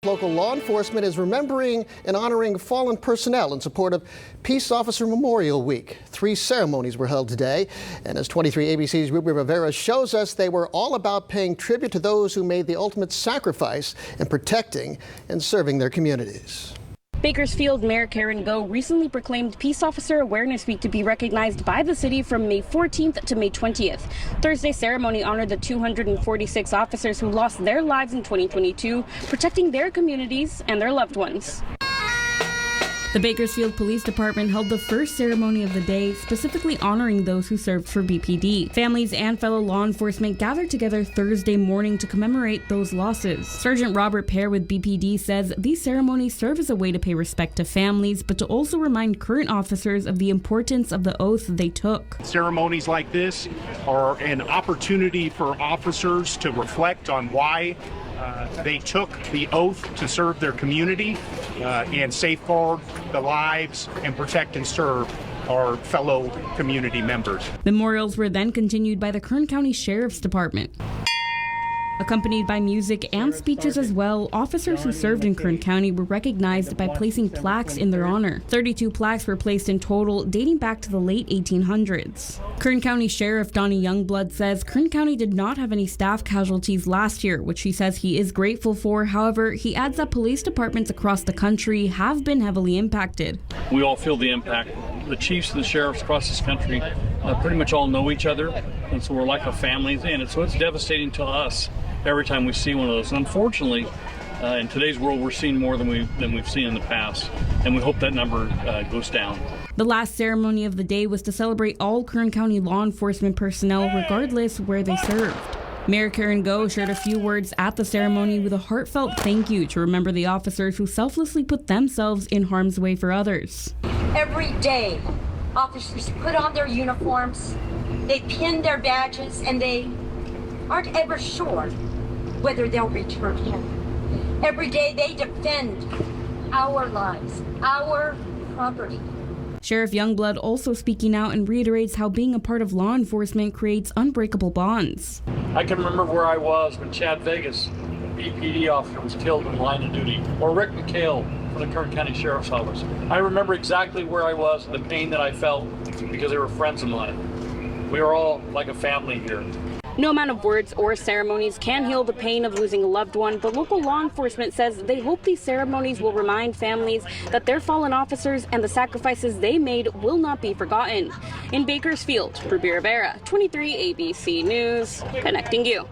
Local law enforcement is remembering and honoring fallen personnel in support of Peace Officer Memorial Week. 3 ceremonies were held today, and as 23 ABC's Ruby Rivera shows us, they were all about paying tribute to those who made the ultimate sacrifice in protecting and serving their communities. Bakersfield Mayor Kern County recently proclaimed Peace Officer Awareness Week to be recognized by the city from May 14th to May 20th. Thursday's ceremony honored the 246 officers who lost their lives in 2022, protecting their communities and their loved ones. The Bakersfield Police Department held the first ceremony of the day, specifically honoring those who served for BPD. Families and fellow law enforcement gathered together Thursday morning to commemorate those losses. Sergeant Robert Pear with BPD says these ceremonies serve as a way to pay respect to families, but to also remind current officers of the importance of the oath they took. Ceremonies like this are an opportunity for officers to reflect on why they took the oath to serve their community and safeguard the lives and protect and serve our fellow community members. Memorials were then continued by the Kern County Sheriff's Department. Accompanied by music and speeches as well, officers who served in Kern County were recognized by placing plaques in their honor. 32 plaques were placed in total, dating back to the late 1800s. Kern County Sheriff Donnie Youngblood says Kern County did not have any staff casualties last year, which he says he is grateful for. However, he adds that police departments across the country have been heavily impacted. We all feel the impact. The chiefs and the sheriffs across this country pretty much all know each other, and so we're like a family, and so it's devastating to us every time we see one of those. And unfortunately, in today's world, we're seeing more than we've seen in the past, and we hope that number goes down. The last ceremony of the day was to celebrate all Kern County law enforcement personnel, regardless where they served. Mayor Kern County shared a few words at the ceremony with a heartfelt thank you to remember the officers who selflessly put themselves in harm's way for others. Every day, officers put on their uniforms, they pin their badges, and they aren't ever sure whether they'll return home. Every day they defend our lives, our property. Sheriff Youngblood also speaking out and reiterates how being a part of law enforcement creates unbreakable bonds. I can remember where I was when Chad Vegas, a BPD officer, was killed in line of duty, or Rick McHale from the Kern County Sheriff's Office. I remember exactly where I was and the pain that I felt because they were friends of mine. We are all like a family here. No amount of words or ceremonies can heal the pain of losing a loved one, but local law enforcement says they hope these ceremonies will remind families that their fallen officers and the sacrifices they made will not be forgotten. In Bakersfield, Ruby Rivera, 23 ABC News, connecting you.